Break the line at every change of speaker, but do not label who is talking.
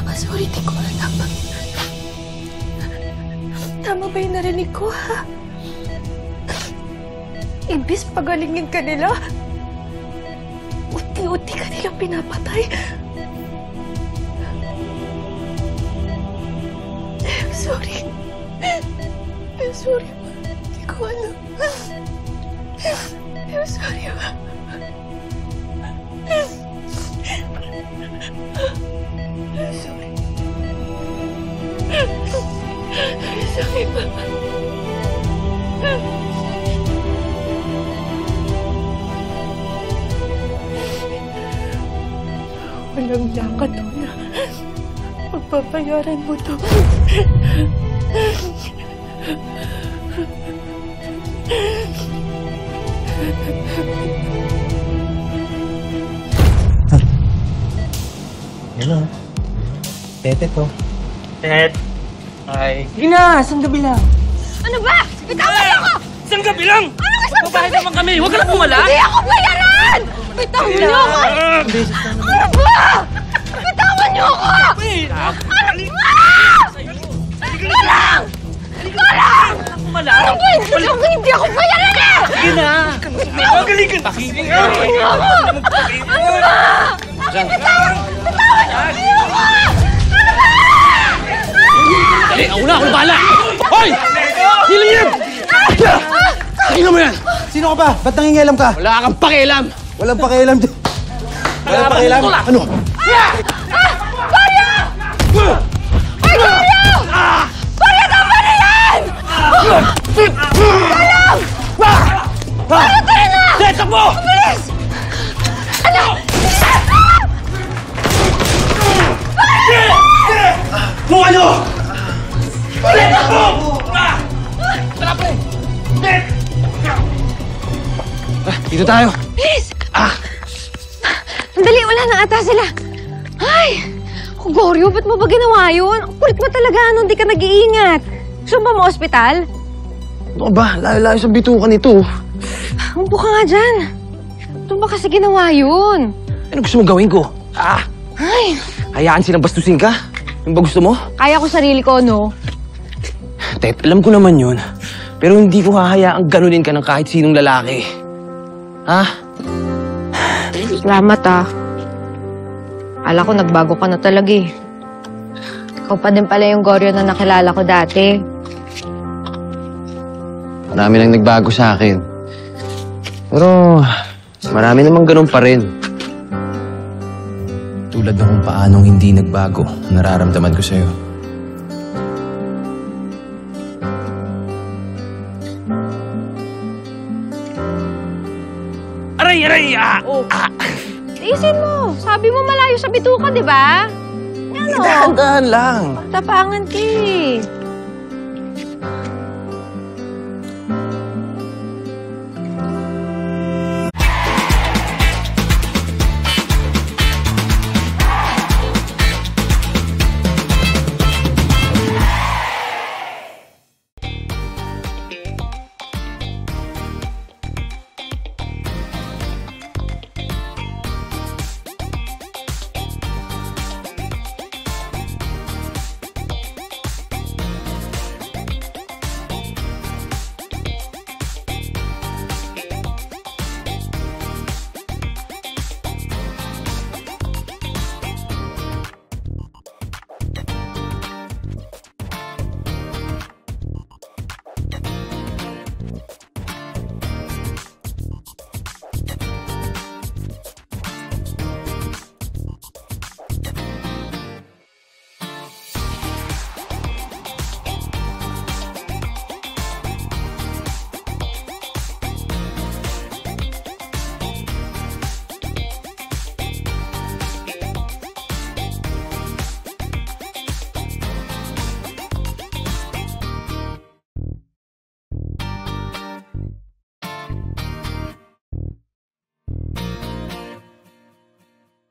Tama, sorry, di ko alam. Tama ba yung narinig ko, ha? Imbis pagalingin ka nila, unti-unti ka nilang pinapatay. I'm sorry. I'm sorry, ma. Hindi ko alam. I'm sorry, ma. I'm sorry. I'm sorry, ma. Walang yaka to na. Magpapayaran mo to.
Hello. Tete to.
Ted. Ay.
Sige na, isang gabi lang.
Ano ba? Bitawan niyo ako!
Isang gabi lang!
Ano isang gabi?
Babayad naman kami! Huwag ka na pumala!
Hindi ako bayaran! Bitawan niyo ako! Ano ba? Bitawan niyo ako! Ano ba? Galang! Galang! Ano ba yung sasabi? Hindi ako bayaran eh!
Sige na! Magaling ka! Sige nga!
Ano ba? Akin bitawan! Bitawan niyo ako! Ano ba?
Dali! Ako na! Ako na bahala! Hoy! Sino yan? Tingnan mo yan!
Sino ka ba? Ba't nangingialam ka?
Wala kang pakialam!
Walang pakialam dyan. Walang pakialam? Ano?
Barya! Ay, Barya! Barya, tama na yan! Galang! Barya, tara na!
Dito mo!
Bilis! Ano?
Kung ano! Dito mo! Tara, pre! Dito tayo!
Bilis! Sandali, wala na ata sila. Ay! Goryo, ba't mo ba ginawa yun? Ang kulit mo talaga, ano, hindi ka nag-iingat. Gusto mo ba ma-hospital?
Ano ka ba? Layo-layo sa bitukan nito.
Umpo ka nga dyan. Ba't mo ba kasi ginawa yun?
Ano gusto mong gawin ko?
Ay!
Hayaan silang bastusin ka? Yung ba gusto mo?
Kaya ko sarili ko, no?
Tet, alam ko naman yun. Pero hindi ko hahayaang ganunin ka ng kahit sinong lalaki. Ha?
Salamat, ah. Akala ko nagbago ka na talaga, eh. Ikaw pa din pala yung Goryo na nakilala ko dati.
Marami nang nagbago sa akin. Pero marami namang ganun pa rin. Tulad ng kung paanong hindi nagbago, nararamdaman ko sa'yo.
Aray! Aray!
Tiisin mo. Sabi mo malayo sa bituka, di ba? Ano?
Dahan-dahan lang.
Tapangan ka, eh.